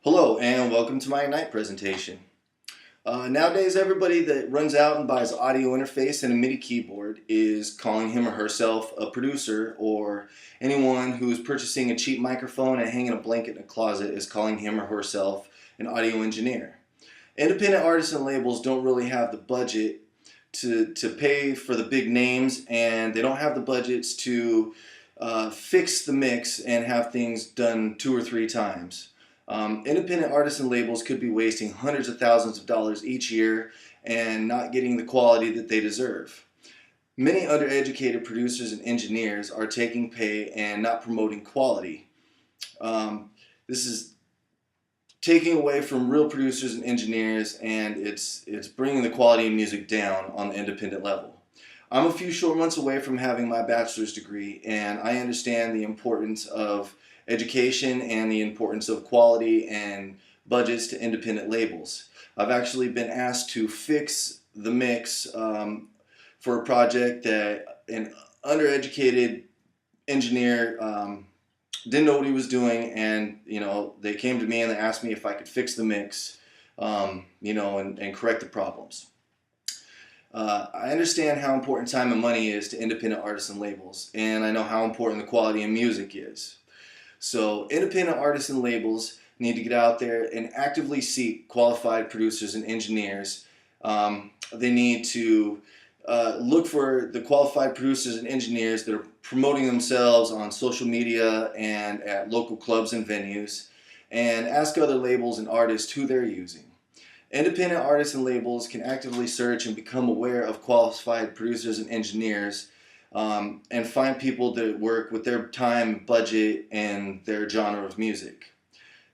Hello and welcome to my Ignite presentation. Nowadays everybody that runs out and buys audio interface and a MIDI keyboard is calling him or herself a producer, or anyone who is purchasing a cheap microphone and hanging a blanket in a closet is calling him or herself an audio engineer. Independent artists and labels don't really have the budget to pay for the big names, and they don't have the budgets to fix the mix and have things done 2 or 3 times. Independent artists and labels could be wasting hundreds of thousands of dollars each year and not getting the quality that they deserve. Many undereducated producers and engineers are taking pay and not promoting quality. This is taking away from real producers and engineers, and it's bringing the quality of music down on the independent level. I'm a few short months away from having my bachelor's degree, and I understand the importance of education and the importance of quality and budgets to independent labels. I've actually been asked to fix the mix for a project that an undereducated engineer didn't know what he was doing, and they came to me and they asked me if I could fix the mix, and correct the problems. I understand how important time and money is to independent artists and labels, and I know how important the quality of music is. So independent artists and labels need to get out there and actively seek qualified producers and engineers. They need to look for the qualified producers and engineers that are promoting themselves on social media and at local clubs and venues, and ask other labels and artists who they're using. Independent artists and labels can actively search and become aware of qualified producers and engineers, and find people that work with their time, budget, and their genre of music.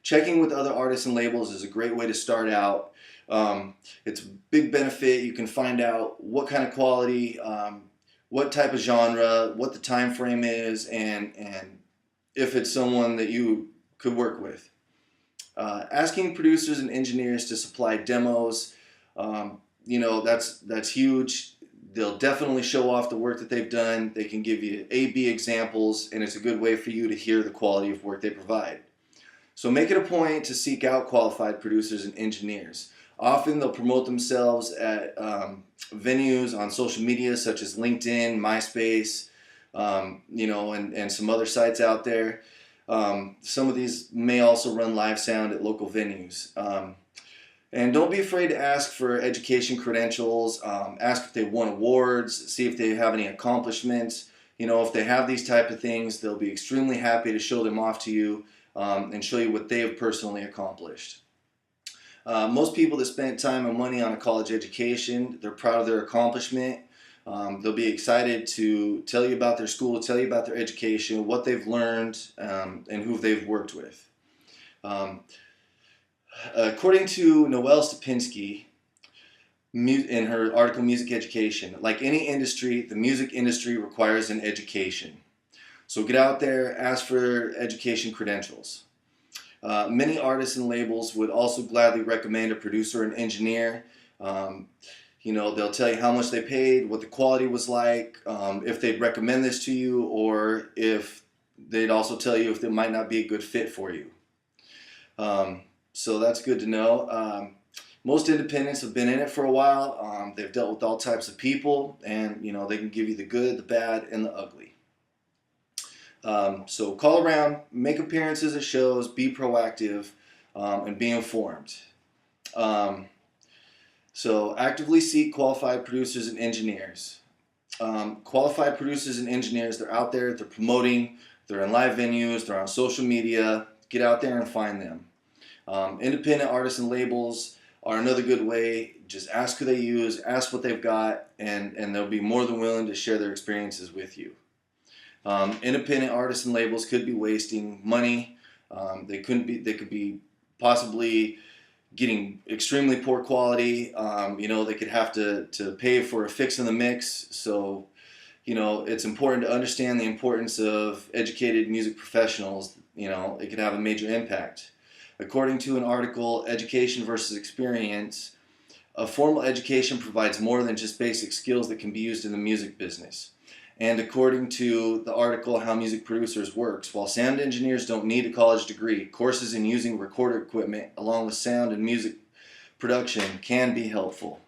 Checking with other artists and labels is a great way to start out. It's a big benefit. You can find out what kind of quality, what type of genre, what the time frame is, and if it's someone that you could work with. Asking producers and engineers to supply demos, that's huge. They'll definitely show off the work that they've done. They can give you A/B examples, and it's a good way for you to hear the quality of work they provide. So make it a point to seek out qualified producers and engineers. Often they'll promote themselves at venues on social media such as LinkedIn, MySpace, and some other sites out there. Some of these may also run live sound at local venues. And don't be afraid to ask for education credentials. Ask if they won awards, see if they have any accomplishments. If they have these type of things, they'll be extremely happy to show them off to you and show you what they have personally accomplished. Most people that spent time and money on a college education, they're proud of their accomplishment. They'll be excited to tell you about their school, tell you about their education, what they've learned, and who they've worked with. According to Noelle Stupinski, in her article Music Education, like any industry, the music industry requires an education. So get out there, ask for education credentials. Many artists and labels would also gladly recommend a producer and engineer. They'll tell you how much they paid, what the quality was like, if they'd recommend this to you, or if they'd also tell you if it might not be a good fit for you. So that's good to know. Most independents have been in it for a while. They've dealt with all types of people, and they can give you the good, the bad, and the ugly. So call around, make appearances at shows, be proactive, and be informed. So actively seek qualified producers and engineers. Qualified producers and engineers, they're out there, they're promoting, they're in live venues, they're on social media. Get out there and find them. Independent artists and labels are another good way. Just ask who they use, ask what they've got, and they'll be more than willing to share their experiences with you. Independent artists and labels could be wasting money. They could be possibly getting extremely poor quality. They could have to pay for a fix in the mix. So, it's important to understand the importance of educated music professionals. It could have a major impact. According to an article, Education versus Experience, a formal education provides more than just basic skills that can be used in the music business. And according to the article How Music Producers Works, while sound engineers don't need a college degree, courses in using recorder equipment along with sound and music production can be helpful.